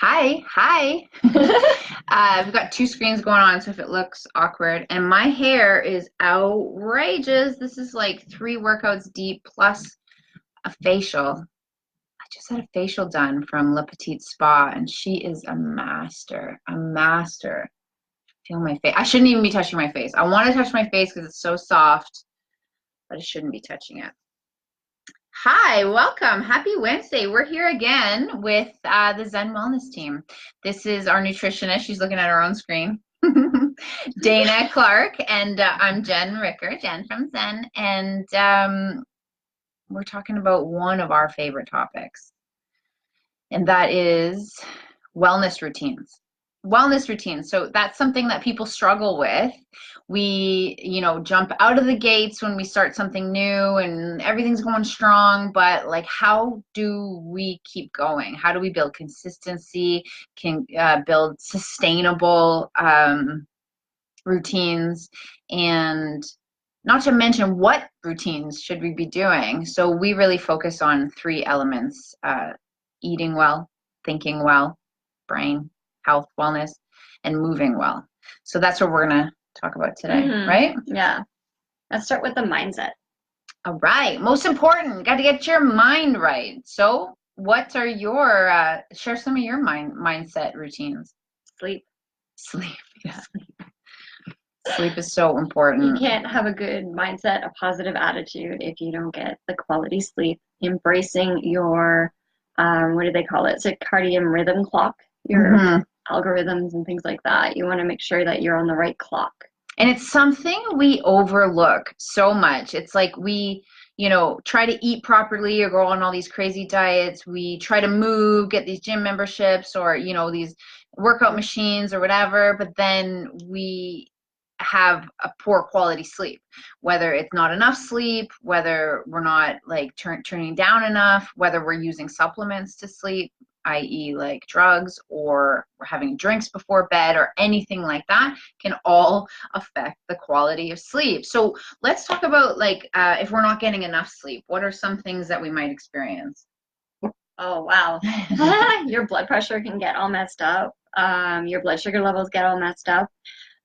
Hi. We've got two screens going on, so if it looks awkward. And my hair is outrageous. This is like 3 workouts deep plus a facial. I just had a facial done from Le Petite Spa, and she is a master. A master. Feel my face. I shouldn't even be touching my face. I want to touch my face because it's so soft, but I shouldn't be touching it. Hi, welcome. Happy Wednesday. We're here again with the Zen Wellness team. This is our nutritionist. She's looking at her own screen. Dana Clark, and I'm Jenn Ricker, Jenn from Zen, and we're talking about one of our favorite topics, and that is wellness routines. Wellness routines. So that's something that people struggle with. We, jump out of the gates when we start something new and everything's going strong, but like, how do we keep going? How do we build consistency, can build sustainable routines, and not to mention what routines should we be doing? So we really focus on 3 elements: eating well, thinking well, brain, health, wellness, and moving well. So that's what we're going to talk about today, right? Yeah. Let's start with the mindset. All right. Most important, got to get your mind right. So what are your, share some of your mindset routines? Sleep. Sleep. Yeah. Sleep is so important. You can't have a good mindset, a positive attitude if you don't get the quality sleep. Embracing your, what do they call it? Circadian rhythm clock, your algorithms and things like that. You want to make sure that you're on the right clock. And it's something we overlook so much. It's like we, try to eat properly or go on all these crazy diets. We try to move, get these gym memberships or, these workout machines or whatever, but then we have a poor quality sleep, whether it's not enough sleep, whether we're not like turning down enough, whether we're using supplements to sleep, i.e. like drugs, or we're having drinks before bed or anything like that, can all affect the quality of sleep. So let's talk about like if we're not getting enough sleep, what are some things that we might experience? Oh, wow. Your blood pressure can get all messed up. Your blood sugar levels get all messed up.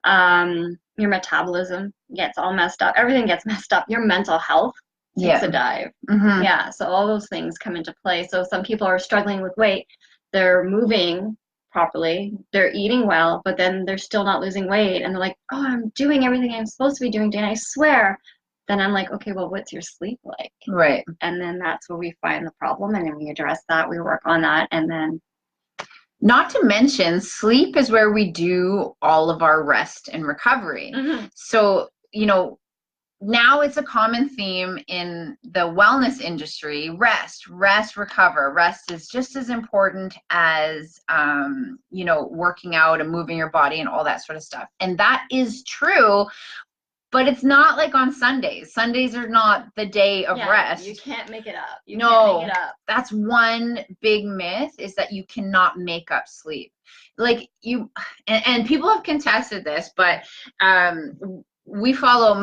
Your metabolism gets all messed up. Everything gets messed up. Your mental health takes a dive. Yeah, so all those things come into play. So some people are struggling with weight. They're moving properly. They're eating well, but then they're still not losing weight. And they're like, oh, I'm doing everything I'm supposed to be doing, Dana, I swear. Then I'm like, okay, well, what's your sleep like? Right. And then that's where we find the problem. And then we address that. We work on that. And then not to mention, sleep is where we do all of our rest and recovery. So, now it's a common theme in the wellness industry. Rest, recover. Rest is just as important as, working out and moving your body and all that sort of stuff. And that is true. But it's not like on Sundays. Sundays are not the day of rest. You can't make it up. You no, can't make it up. That's one big myth, is that you cannot make up sleep. Like and people have contested this, but we follow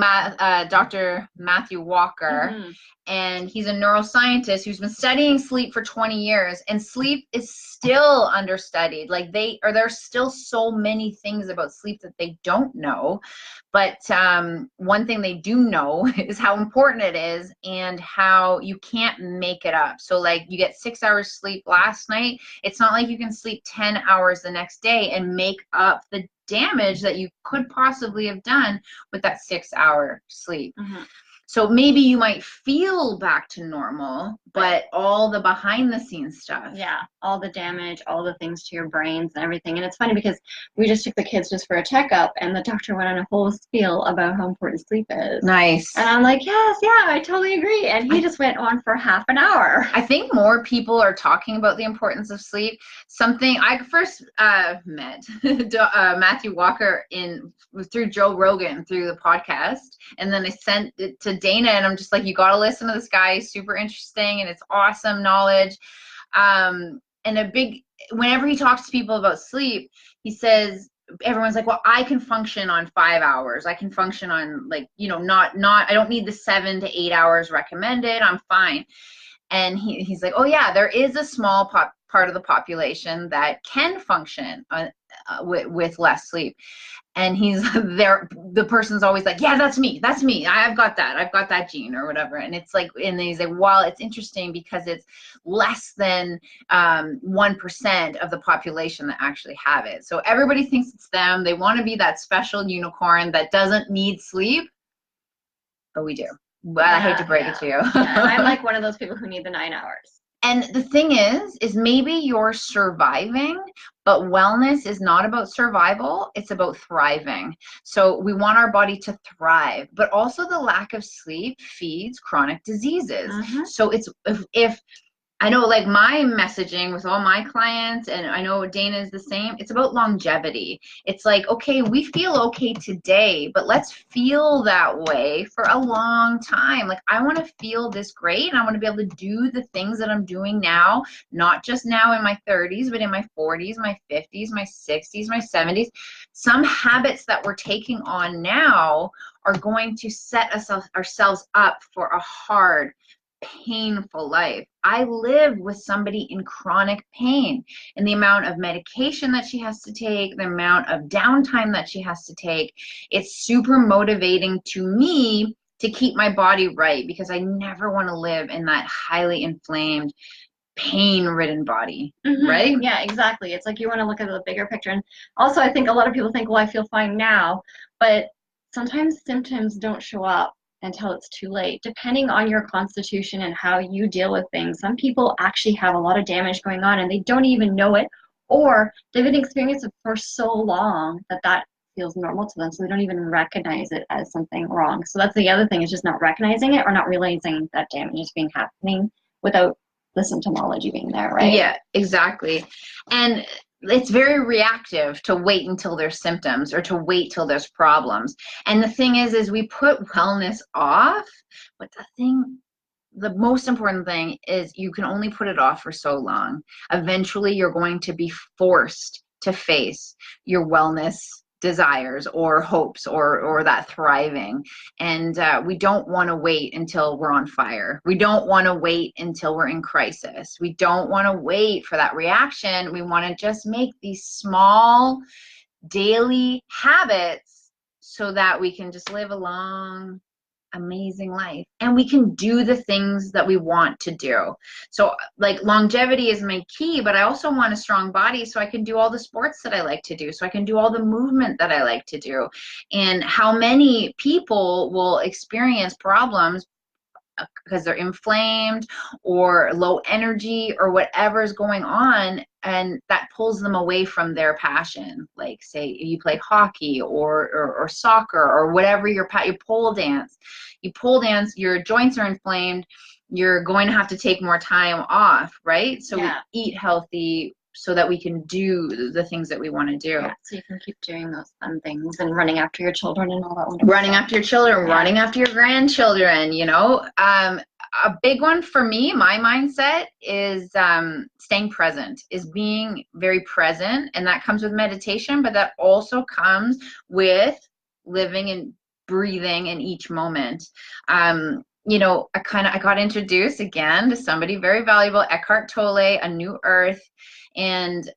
Dr. Matthew Walker, and he's a neuroscientist who's been studying sleep for 20 years, and sleep is still understudied. Like there's still so many things about sleep that they don't know. But one thing they do know is how important it is and how you can't make it up. So like you get 6 hours sleep last night. It's not like you can sleep 10 hours the next day and make up the damage that you could possibly have done with that 6-hour sleep. So maybe you might feel back to normal, but all the behind the scenes stuff. Yeah, all the damage, all the things to your brains and everything. And it's funny because we just took the kids just for a checkup, and the doctor went on a whole spiel about how important sleep is. Nice. And I'm like, yes, yeah, I totally agree. And he just went on for half an hour. I think more people are talking about the importance of sleep. Something I first met Matthew Walker through Joe Rogan, through the podcast, and then I sent it to Dana, and I'm just like, you got to listen to this guy. He's super interesting, and it's awesome knowledge. And whenever he talks to people about sleep, he says, everyone's like, well, I can function on 5 hours. I can function on I don't need the 7 to 8 hours recommended. I'm fine. And he's like, oh yeah, there is a small part of the population that can function with less sleep. And he's there, the person's always like, yeah, that's me, I've got that gene or whatever. And it's like, and he's like, well, it's interesting because it's less than 1% of the population that actually have it. So everybody thinks it's them. They want to be that special unicorn that doesn't need sleep, but we do. But I hate to break it to you. I'm like one of those people who need the 9 hours. And the thing is maybe you're surviving, but wellness is not about survival. It's about thriving. So we want our body to thrive, but also the lack of sleep feeds chronic diseases. So it's, if I know, like, my messaging with all my clients, and I know Dana is the same, it's about longevity. It's like, okay, we feel okay today, but let's feel that way for a long time. Like, I want to feel this great, and I want to be able to do the things that I'm doing now, not just now in my 30s, but in my 40s, my 50s, my 60s, my 70s. Some habits that we're taking on now are going to set ourselves up for a hard, painful life. I live with somebody in chronic pain, and the amount of medication that she has to take, the amount of downtime that she has to take, it's super motivating to me to keep my body right, because I never want to live in that highly inflamed, pain-ridden body, right? Yeah, exactly. It's like you want to look at the bigger picture. And also, I think a lot of people think, well, I feel fine now, but sometimes symptoms don't show up until it's too late, depending on your constitution and how you deal with things. Some people actually have a lot of damage going on and they don't even know it, or they've been experiencing it for so long that feels normal to them, so they don't even recognize it as something wrong. So that's the other thing, is just not recognizing it or not realizing that damage is happening without the symptomology being there, right? Yeah, exactly. And it's very reactive to wait until there's symptoms or to wait till there's problems. And the thing is we put wellness off, but the most important thing is you can only put it off for so long. Eventually, you're going to be forced to face your wellness desires or hopes or that thriving. And we don't want to wait until we're on fire. We don't want to wait until we're in crisis. We don't want to wait for that reaction. We want to just make these small daily habits so that we can just live a long, amazing life, and we can do the things that we want to do. So like, longevity is my key, but I also want a strong body so I can do all the sports that I like to do, so I can do all the movement that I like to do. And how many people will experience problems because they're inflamed or low energy or whatever is going on, and that pulls them away from their passion. Like, say you play hockey or soccer or whatever, you pole dance, your joints are inflamed, you're going to have to take more time off, right? So we eat healthy so that we can do the things that we want to do. Yeah, so you can keep doing those fun things and running after your children and all that wonderful running stuff. after your children, running after your grandchildren, you know. A big one for me, my mindset is staying present, is being very present. And that comes with meditation, but that also comes with living and breathing in each moment. You know, I got introduced again to somebody very valuable, Eckhart Tolle, A New Earth. And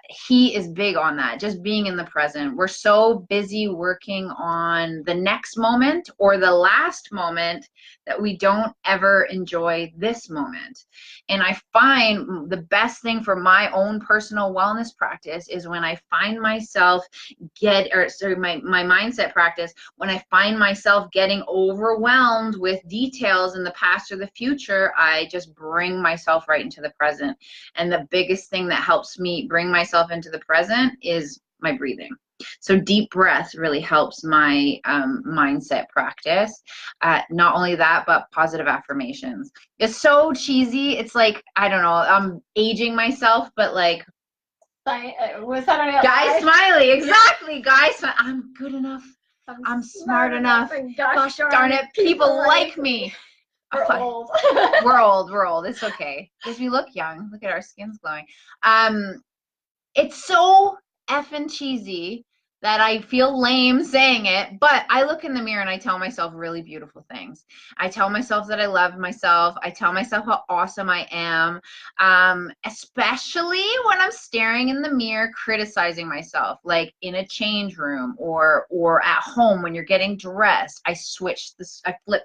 he is big on that, just being in the present. We're so busy working on the next moment or the last moment that we don't ever enjoy this moment. And I find the best thing for my own personal wellness practice is when I find myself my mindset practice, when I find myself getting overwhelmed with details in the past or the future, I just bring myself right into the present. And the biggest thing that helps me bring myself into the present is my breathing. So deep breath really helps my mindset practice. Not only that, but positive affirmations. It's so cheesy. It's like, I don't know, I'm aging myself, but like, was that Guy Smiley, exactly. Guy Smiley, I'm good enough. I'm smart enough. Gosh darn it, people like me. We're old. We're old. It's okay. Because we look young. Look at our skin's glowing. It's so effing cheesy, that I feel lame saying it, but I look in the mirror and I tell myself really beautiful things. I tell myself that I love myself. I tell myself how awesome I am, especially when I'm staring in the mirror, criticizing myself, like in a change room or at home when you're getting dressed. I flip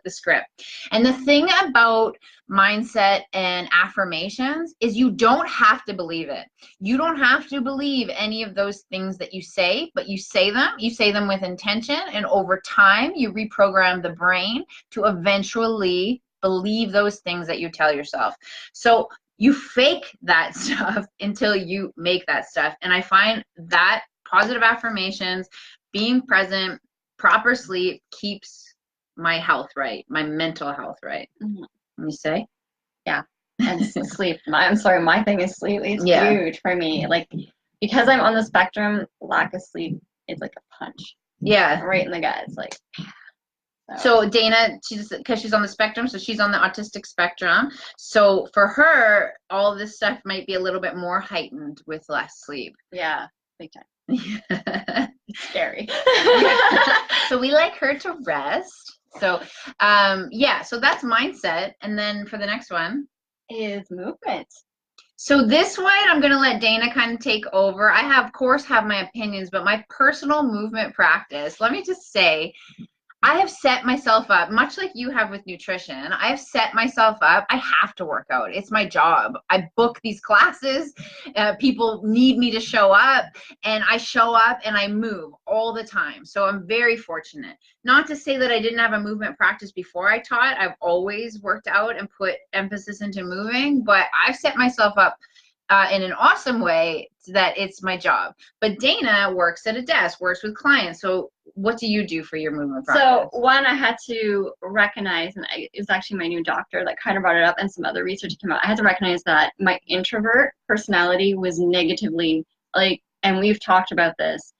the script. And the thing about mindset and affirmations is you don't have to believe it. You don't have to believe any of those things that you say, but you say them with intention, and over time you reprogram the brain to eventually believe those things that you tell yourself. So you fake that stuff until you make that stuff. And I find that positive affirmations, being present, proper sleep keeps my health right, my mental health right. Mhm. You say? Yeah. And sleep. I'm sorry, my thing is sleep. It's Yeah. huge for me. Like, because I'm on the spectrum, lack of sleep is like a punch Yeah. right in the gut. It's like, So Dana, because she's on the spectrum, so she's on the autistic spectrum. So for her, all of this stuff might be a little bit more heightened with less sleep. yeah, big time. It's scary. So we like her to rest. So yeah, so that's mindset. And then for the next one is movement. So this one, I'm going to let Dana kind of take over. I have, of course, have my opinions, but my personal movement practice, let me just say, I have set myself up, much like you have with nutrition. I have set myself up. I have to work out. It's my job. I book these classes. People need me to show up, and I show up and I move all the time. So I'm very fortunate. Not to say that I didn't have a movement practice before I taught. I've always worked out and put emphasis into moving, but I've set myself up in an awesome way that it's my job. But Dana works at a desk, works with clients. So what do you do for your movement practice? So one, I had to recognize, and it was actually my new doctor that kind of brought it up, and some other research came out. I had to recognize that my introvert personality was negatively, like, and we've talked about this.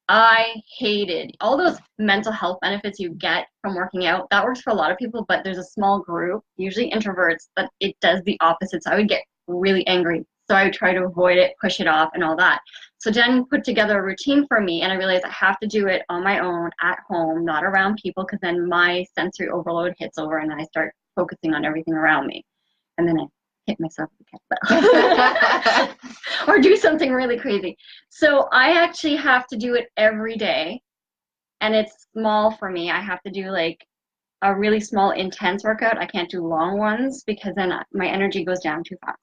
I hated all those mental health benefits you get from working out. That works for a lot of people, but there's a small group, usually introverts, that it does the opposite. So I would get really angry. So I would try to avoid it, push it off, and all that. So Jen put together a routine for me, and I realized I have to do it on my own at home, not around people, because then my sensory overload hits over and I start focusing on everything around me. And then I hit myself with the kettlebell or do something really crazy. So I actually have to do it every day, and it's small for me. I have to do like a really small intense workout. I can't do long ones because then my energy goes down too fast.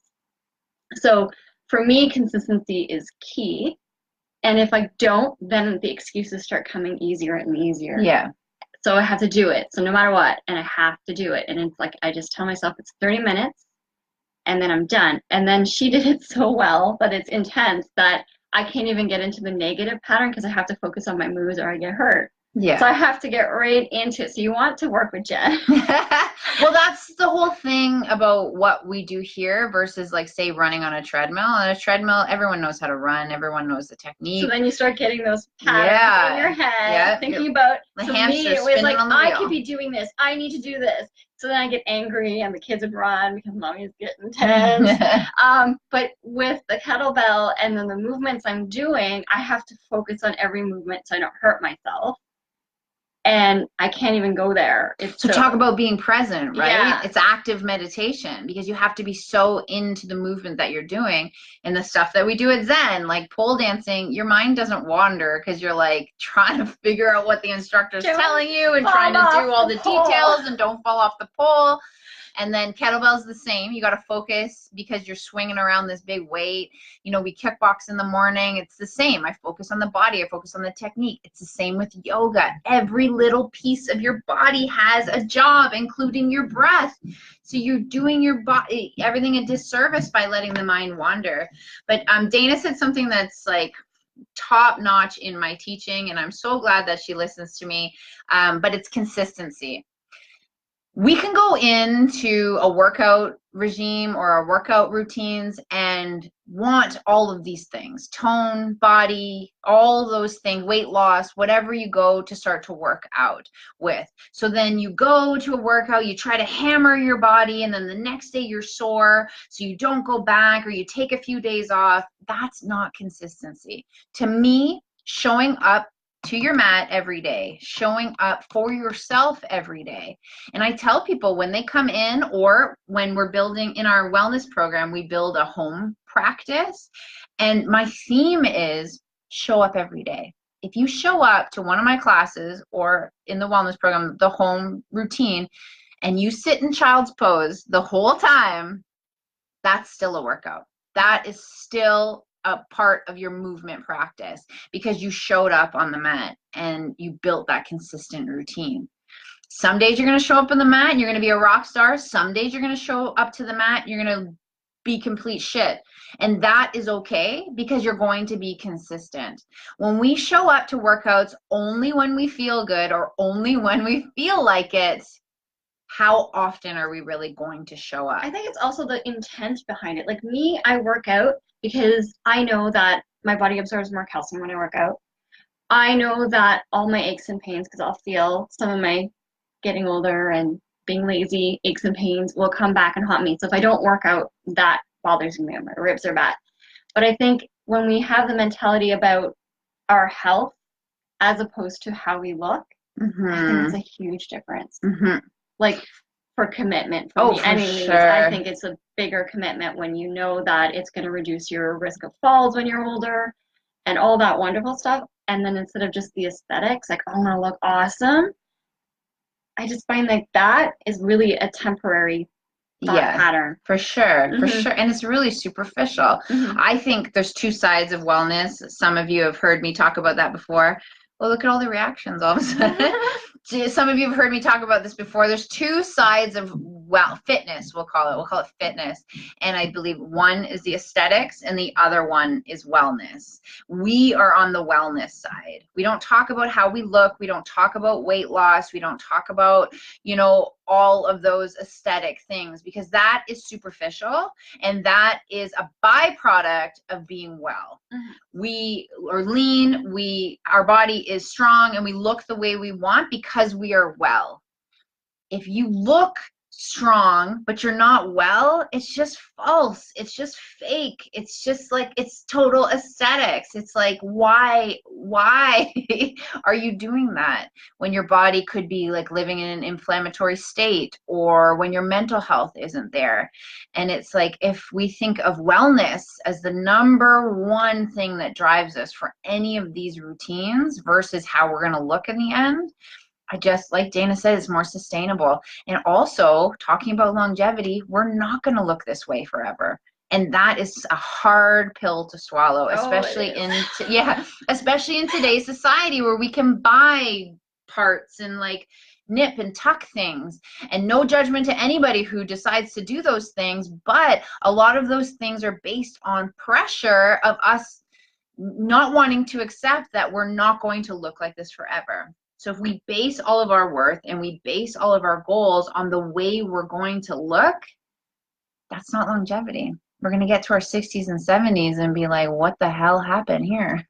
So for me, consistency is key. And if I don't, then the excuses start coming easier and easier. Yeah. So I have to do it. So no matter what, and I have to do it. And it's like I just tell myself it's 30 minutes and then I'm done. And then she did it so well that it's intense that I can't even get into the negative pattern because I have to focus on my moves or I get hurt. Yeah. So I have to get right into it. So you want to work with Jen. Well, that's the whole thing about what we do here versus like say running on a treadmill. On a treadmill, everyone knows how to run. Everyone knows the technique. So then you start getting those patterns in your head, thinking about, the so hamster me, it was like, on the I wheel. could be doing this. I need to do this. So then I get angry and the kids would run because mommy's getting tense. But with the kettlebell and then the movements I'm doing, I have to focus on every movement so I don't hurt myself. And I can't even go there. So talk about being present, right? Yeah. It's active meditation because you have to be so into the movement that you're doing and the stuff that we do at Zen, like pole dancing. Your mind doesn't wander because you're like trying to figure out what the instructor's telling you and trying to do all the details and don't fall off the pole. And then kettlebell's the same. You got to focus because you're swinging around this big weight. You know, we kickbox in the morning. It's the same. I focus on the body. I focus on the technique. It's the same with yoga. Every little piece of your body has a job, including your breath. So you're doing your body, everything a disservice by letting the mind wander. But Dana said something that's like top notch in my teaching, and I'm so glad that she listens to me. But it's consistency. We can go into a workout regime or our workout routines and want all of these things, tone, body, all those things, weight loss, whatever you go to start to work out with. So then you go to a workout, you try to hammer your body, and then the next day you're sore, so you don't go back or you take a few days off. That's not consistency. To me, showing up to your mat every day, showing up for yourself every day. And I tell people when they come in, or when we're building in our wellness program, we build a home practice. And my theme is show up every day. If you show up to one of my classes or in the wellness program, the home routine, and you sit in child's pose the whole time, that's still a workout. That is still a part of your movement practice because you showed up on the mat and you built that consistent routine. Some days you're going to show up on the mat and you're going to be a rock star. Some days you're going to show up to the mat and you're going to be complete shit. And that is okay because you're going to be consistent. When we show up to workouts only when we feel good or only when we feel like it, how often are we really going to show up? I think it's also the intent behind it. Like me, I work out because I know that my body absorbs more calcium when I work out. I know that all my aches and pains, because I'll feel some of my getting older and being lazy, aches and pains will come back and haunt me. So if I don't work out, that bothers me. My ribs are bad. But I think when we have the mentality about our health as opposed to how we look, I think it's a huge difference. Like for commitment for me, I think it's a bigger commitment when you know that it's going to reduce your risk of falls when you're older and all that wonderful stuff. And then instead of just the aesthetics, like, oh, I want to look awesome, I just find like that is really a temporary thought pattern. For sure, for sure. And it's really superficial. I think there's two sides of wellness. Some of you have heard me talk about that before. Well, look at all the reactions all of a sudden. Some of you have heard me talk about this before. There's two sides of, well, fitness, we'll call it. We'll call it fitness. And I believe one is the aesthetics and the other one is wellness. We are on the wellness side. We don't talk about how we look. We don't talk about weight loss. We don't talk about, you know, all of those aesthetic things because that is superficial and that is a byproduct of being well. We are lean, our body is strong, and we look the way we want because we are well. If you look strong but you're not well, it's just false, it's just fake, it's just like, it's total aesthetics. It's like, why are you doing that when your body could be like living in an inflammatory state or when your mental health isn't there? And it's like, if we think of wellness as the number one thing that drives us for any of these routines versus how we're going to look in the end, I just, like Dana said, it's more sustainable. And also, talking about longevity, we're not going to look this way forever. And that is a hard pill to swallow, especially especially in today's society where we can buy parts and like nip and tuck things. And no judgment to anybody who decides to do those things, but a lot of those things are based on pressure of us not wanting to accept that we're not going to look like this forever. So if we base all of our worth and we base all of our goals on the way we're going to look, that's not longevity. We're going to get to our 60s and 70s and be like, what the hell happened here?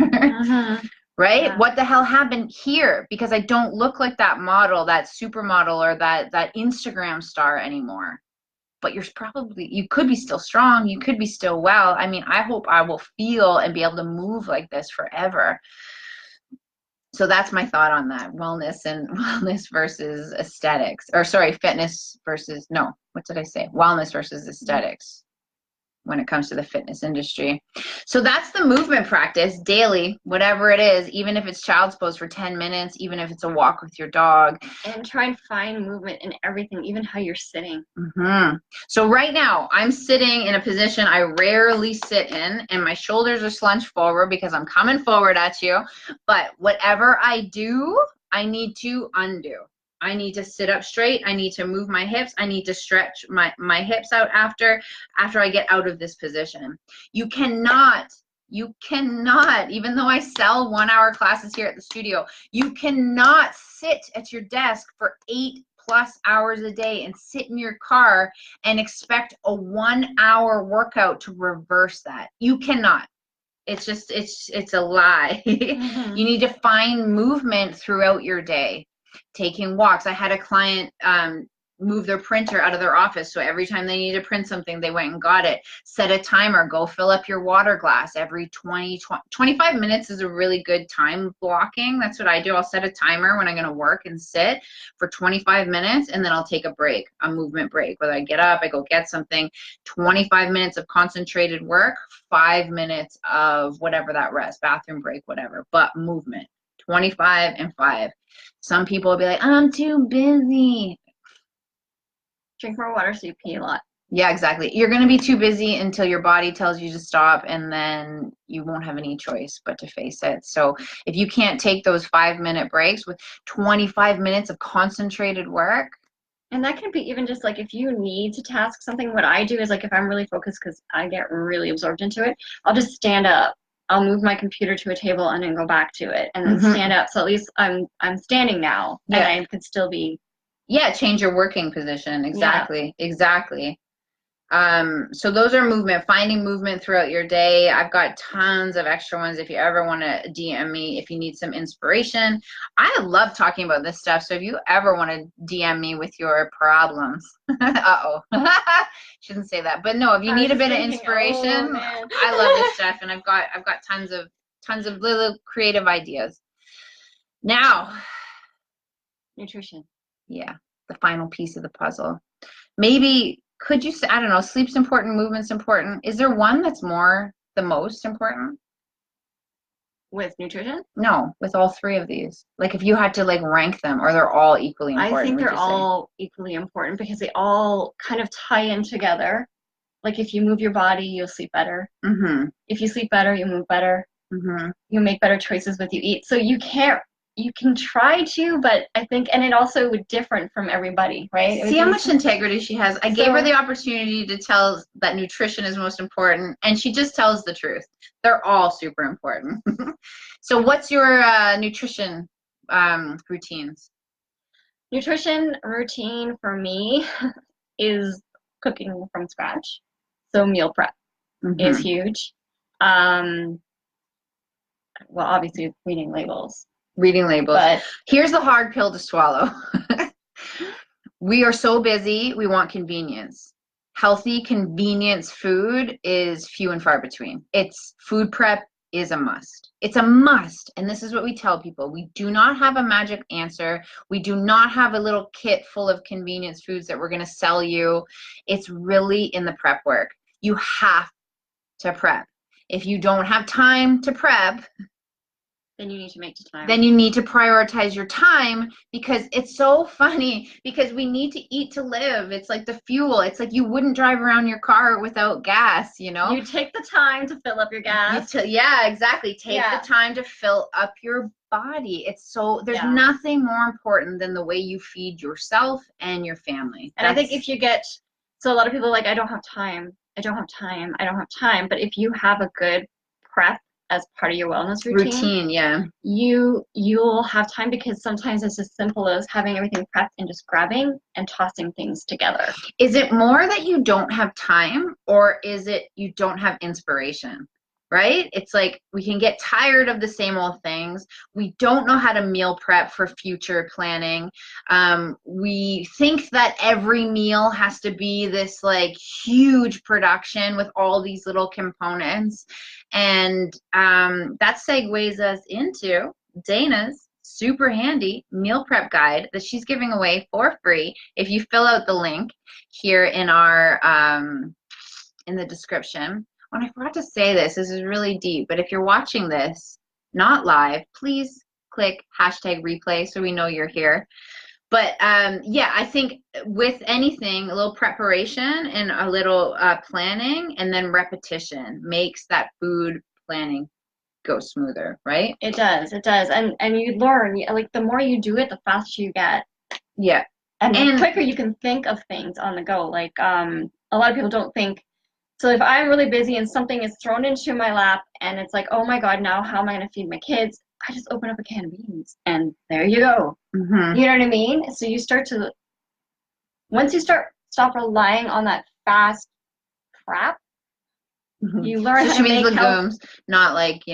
Right? Yeah. What the hell happened here? Because I don't look like that model, that supermodel, or that Instagram star anymore. But you could be still strong. You could be still well. I mean, I hope I will feel and be able to move like this forever. So that's my thought on that. Wellness versus aesthetics. Or sorry, fitness versus, no, what did I say? Wellness versus aesthetics when it comes to the fitness industry. So that's the movement practice daily, whatever it is, even if it's child's pose for 10 minutes, even if it's a walk with your dog. And try and find movement in everything, even how you're sitting. So right now, I'm sitting in a position I rarely sit in, and my shoulders are slunched forward because I'm coming forward at you. But whatever I do, I need to undo. I need to sit up straight. I need to move my hips. I need to stretch my hips out after I get out of this position. You cannot, even though I sell 1-hour classes here at the studio, you cannot sit at your desk for 8+ hours a day and sit in your car and expect a 1-hour workout to reverse that. You cannot. It's just, it's a lie. You need to find movement throughout your day. Taking walks. I had a client move their printer out of their office. So every time they need to print something, they went and got it. Set a timer, go fill up your water glass every 25 minutes is a really good time blocking. That's what I do. I'll set a timer when I'm going to work and sit for 25 minutes, and then I'll take a break, a movement break. Whether I get up, I go get something, 25 minutes of concentrated work, 5 minutes of whatever that rest, bathroom break, whatever, but movement, 25 and 5. Some people will be like, I'm too busy. Drink more water so you pee a lot. Yeah, exactly. You're going to be too busy until your body tells you to stop, and then you won't have any choice but to face it. So if you can't take those 5-minute breaks with 25 minutes of concentrated work. And that can be even just like if you need to task something, what I do is like if I'm really focused because I get really absorbed into it, I'll just stand up. I'll move my computer to a table and then go back to it and then stand up. So at least I'm standing now, and I could still be. Yeah, change your working position. Exactly. Yeah. Exactly. So those are movement, finding movement throughout your day. I've got tons of extra ones if you ever want to DM me if you need some inspiration. I love talking about this stuff. So if you ever want to DM me with your problems, uh-oh, shouldn't say that, but no, if you need a bit of inspiration, I love this stuff, and I've got tons of little creative ideas. Now, nutrition. Yeah, the final piece of the puzzle. Maybe could you say, I don't know, sleep's important, movement's important. Is there one that's the most important? With nutrition? No, with all three of these. Like if you had to like rank them, or they're all equally important? I think they're all equally important because they all kind of tie in together. Like if you move your body, you'll sleep better. If you sleep better, you move better. You make better choices with you eat. So you can try to, but I think, and it also would different from everybody, right? See how much integrity she has. I gave her the opportunity to tell that nutrition is most important, and she just tells the truth. They're all super important. So what's your nutrition routines? Nutrition routine for me is cooking from scratch. So meal prep is huge. Well, obviously reading labels. But here's the hard pill to swallow. We are so busy, we want convenience. Healthy convenience food is few and far between. Food prep is a must. It's a must. And this is what we tell people. We do not have a magic answer. We do not have a little kit full of convenience foods that we're going to sell you. It's really in the prep work. You have to prep. If you don't have time to prep, then you need to make the time. Then you need to prioritize your time, because it's so funny because we need to eat to live. It's like the fuel. It's like you wouldn't drive around your car without gas, you know? You take the time to fill up your gas. Yeah, exactly. Take the time to fill up your body. There's nothing more important than the way you feed yourself and your family. And I think if you so a lot of people are like, I don't have time. I don't have time. But if you have a good prep as part of your wellness routine, you'll have time, because sometimes it's as simple as having everything prepped and just grabbing and tossing things together. Is it more that you don't have time, or is it you don't have inspiration? Right? It's like we can get tired of the same old things. We don't know how to meal prep for future planning. We think that every meal has to be this like huge production with all these little components. And that segues us into Dana's super handy meal prep guide that she's giving away for free if you fill out the link here in our in the description. When I forgot to say this is really deep, but if you're watching this not live, please click #replay so we know you're here. But I think with anything, a little preparation and a little planning and then repetition makes that food planning go smoother, right? It does. And you learn, like the more you do it, the faster you get. Yeah. And the quicker you can think of things on the go. Like a lot of people don't think. So if I'm really busy and something is thrown into my lap and it's like, oh my God, now how am I going to feed my kids? I just open up a can of beans and there you go. You know what I mean? So you once you stop relying on that fast crap, you learn how to make legumes, not like,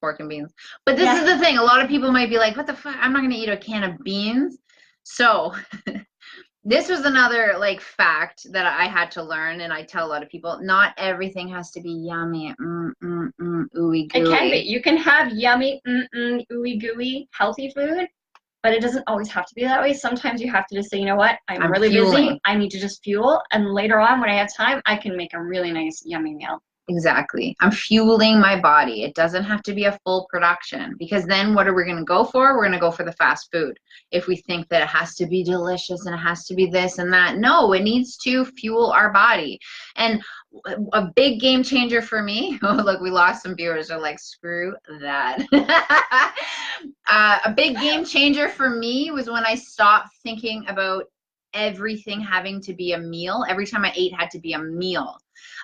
pork and beans. But this is the thing. A lot of people might be like, what the fuck? I'm not going to eat a can of beans. So This was another like fact that I had to learn, and I tell a lot of people, not everything has to be yummy, ooey It can be. gooey. You can have yummy, ooey gooey, healthy food, but it doesn't always have to be that way. Sometimes you have to just say, you know what, I'm I'm really busy. fueling. I need to just fuel. And later on, when I have time, I can make a really nice, yummy meal. Exactly. I'm fueling my body. It doesn't have to be a full production because then what are we going to go for? We're going to go for the fast food. If we think that it has to be delicious and it has to be this and that. No, it needs to fuel our body. And a big game changer for me, oh, look, we lost some viewers. They're like, screw that. A big game changer for me was when I stopped thinking about everything having to be a meal. Every time I ate had to be a meal.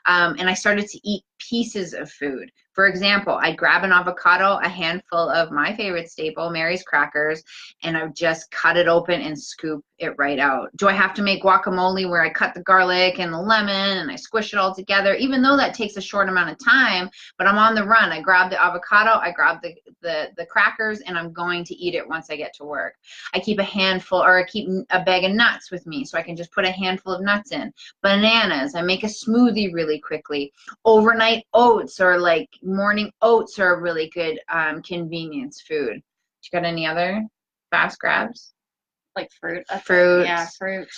And I started to eat pieces of food. For example, I'd grab an avocado, a handful of my favorite staple, Mary's crackers, and I would just cut it open and scoop it right out. Do I have to make guacamole where I cut the garlic and the lemon and I squish it all together? Even though that takes a short amount of time, but I'm on the run. I grab the avocado, I grab the crackers, and I'm going to eat it once I get to work. I keep a handful, or I keep a bag of nuts with me, so I can just put a handful of nuts in. Bananas, I make a smoothie really quickly. Overnight oats, or like morning oats, are a really good convenience food. You got any other fast grabs? Like fruit. Yeah, Fruits. fruit.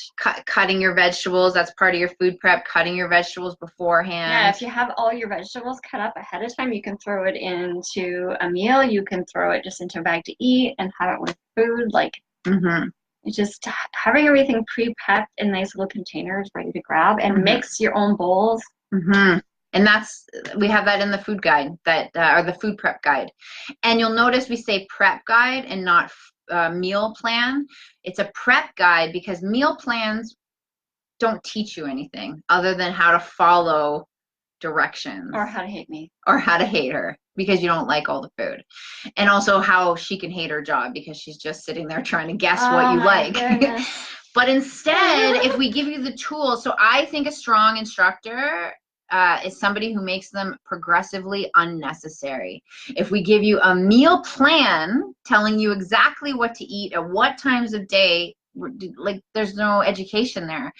Cutting your vegetables, that's part of your food prep. Cutting your vegetables Yeah, beforehand. if you have all your vegetables cut up ahead of time, you can throw it into a meal. You can throw it just into a bag to eat and have it with food. Like, Mm-hmm. it's just having everything pre-packed in nice little containers ready to grab and Mm-hmm. mix your own bowls. Mm-hmm. And we have that in the food guide, that or the food prep guide. And you'll notice we say prep guide and not meal plan. It's a prep guide because meal plans don't teach you anything other than how to follow directions Or how to hate me. or how to hate her because you don't like all the food. And also how she can hate her job because she's just sitting there trying to guess what Oh you my like. goodness. But instead, if we give you the tools, so I think a strong instructor is somebody who makes them progressively unnecessary. If we give you a meal plan telling you exactly what to eat at what times of day, like there's no education there.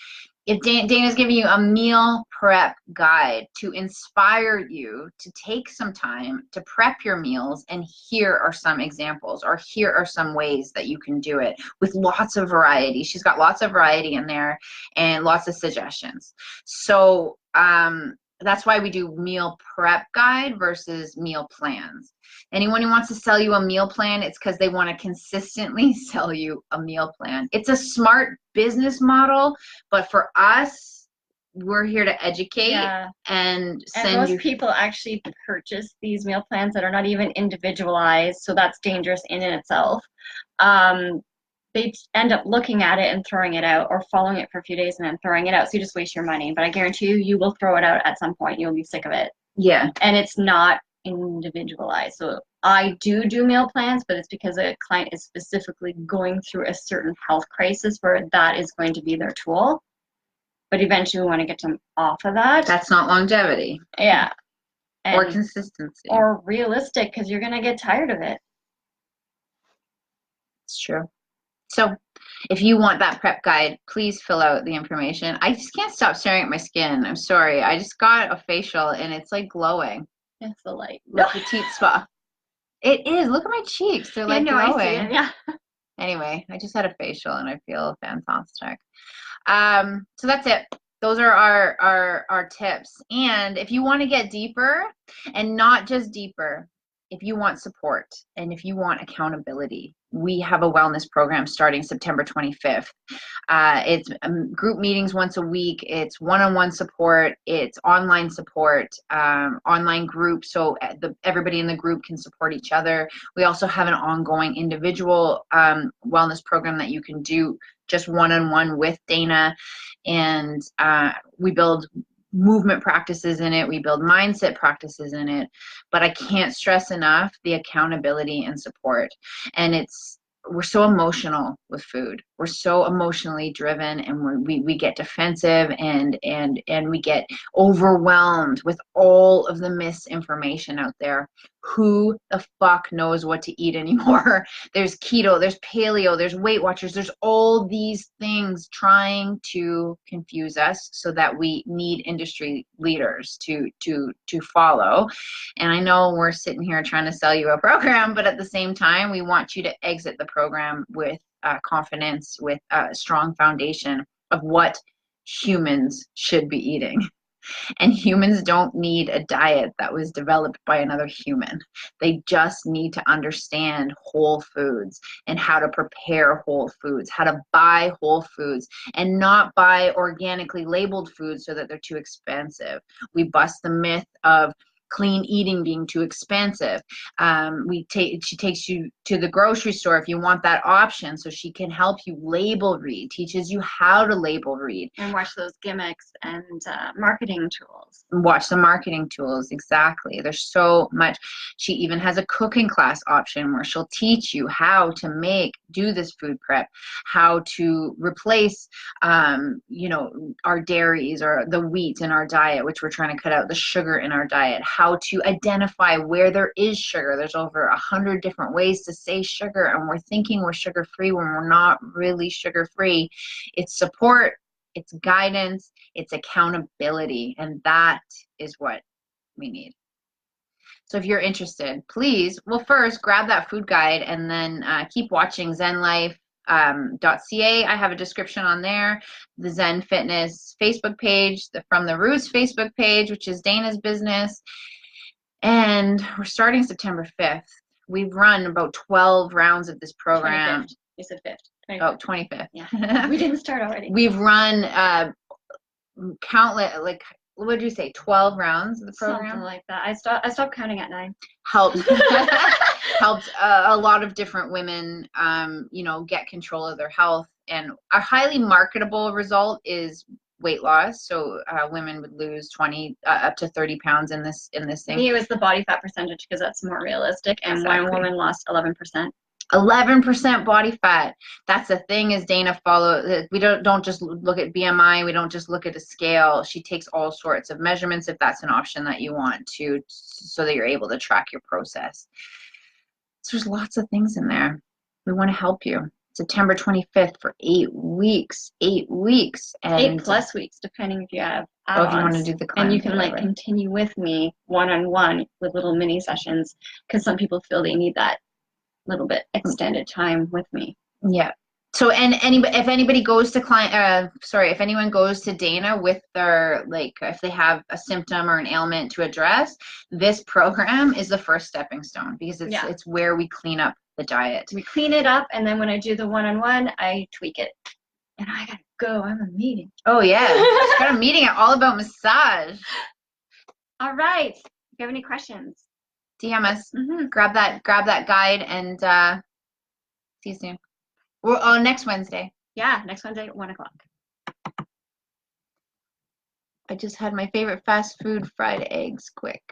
If Dana's giving you a meal prep guide to inspire you to take some time to prep your meals, and here are some examples, or here are some ways that you can do it with lots of variety. She's got lots of variety in there and lots of suggestions. So that's why we do meal prep guide versus meal plans. Anyone who wants to sell you a meal plan, it's because they want to consistently sell you a meal plan. It's a smart business model, but for us, we're here to educate Yeah. and And send most you. people actually purchase these meal plans that are not even individualized, so that's dangerous in itself. They end up looking at it and throwing it out, or following it for a few days and then throwing it out. So you just waste your money. But I guarantee you, you will throw it out at some point. You'll be sick of it. Yeah. And it's not individualized. So I do meal plans, but it's because a client is specifically going through a certain health crisis where that is going to be their tool. But eventually we want to get them off of that. That's not longevity. Yeah. Or consistency. Or realistic, because you're going to get tired of it. It's true. So if you want that prep guide, please fill out the information. I just can't stop staring at my skin. I'm sorry. I just got a facial and it's like glowing. It's the light. Le Petite Spa. It is. Look at my cheeks. They're like glowing. I see it. Yeah. Anyway, I just had a facial and I feel fantastic. So that's it. Those are our tips. And if you want to get deeper, and not just deeper, if you want support and if you want accountability, we have a wellness program starting September 25th. It's group meetings once a week. It's one-on-one support. It's online support, online group, so everybody in the group can support each other. We also have an ongoing individual wellness program that you can do just one-on-one with Dana, and we build movement practices in it. We build mindset practices in it, but I can't stress enough the accountability and support. And it's we're so emotional with food. We're so emotionally driven, and we get defensive, and we get overwhelmed with all of the misinformation out there. Who the fuck knows what to eat anymore? There's keto, there's paleo, there's Weight Watchers, there's all these things trying to confuse us so that we need industry leaders to follow. And I know we're sitting here trying to sell you a program, but at the same time, we want you to exit the program with confidence, with a strong foundation of what humans should be eating. And humans don't need a diet that was developed by another human. They just need to understand whole foods and how to prepare whole foods, how to buy whole foods, and not buy organically labeled foods so that they're too expensive. We bust the myth of clean eating being too expensive. She takes you to the grocery store if you want that option, so she can help you label read, teaches you how to label read. And watch those gimmicks and marketing tools. Watch the marketing tools, exactly. There's so much. She even has a cooking class option where she'll teach you how to do this food prep, how to replace, our dairies or the wheat in our diet, which we're trying to cut out, the sugar in our diet, how to identify where there is sugar. There's over 100 different ways to say sugar, and we're thinking we're sugar-free when we're not really sugar-free. It's support, it's guidance, it's accountability, and that is what we need. So if you're interested, please, first grab that food guide, and then keep watching zenlife.ca. I have a description on there. The Zen Fitness Facebook page, the From the Roots Facebook page, which is Dana's business. And we're starting September 5th. We've run about 12 rounds of this program. 25th. You said 5th. 25th. Oh, 25th. Yeah. We didn't start already. We've run countless, what did you say, 12 rounds of the program? Something like that. I stopped counting at 9. Helped a lot of different women, get control of their health. And a highly marketable result is weight loss. So women would lose 20 up to 30 pounds in this thing. It was the body fat percentage because that's more realistic. And Exactly. one woman lost 11%. 11% body fat. That's the thing, is Dana we don't just look at BMI. We don't just look at a scale. She takes all sorts of measurements if that's an option that you want to, so that you're able to track your process. So there's lots of things in there. We want to help you. September 25th for 8 weeks. 8 weeks. And 8+ weeks, depending if you have if you want to do the and you can continue with me one-on-one with little mini sessions, because some people feel they need that little bit extended time with me. Yeah. So, and if anybody goes to if anyone goes to Dana with their, if they have a symptom or an ailment to address, this program is the first stepping stone, because it's where we clean up the diet. We clean it up, and then when I do the one-on-one, I tweak it. And I gotta go. I have a meeting. Oh yeah, got a meeting all about massage. All right. If you have any questions, DM us. Mm-hmm. Grab that guide, and see you soon. Next Wednesday. Yeah, next Wednesday at 1:00. I just had my favorite fast food fried eggs quick.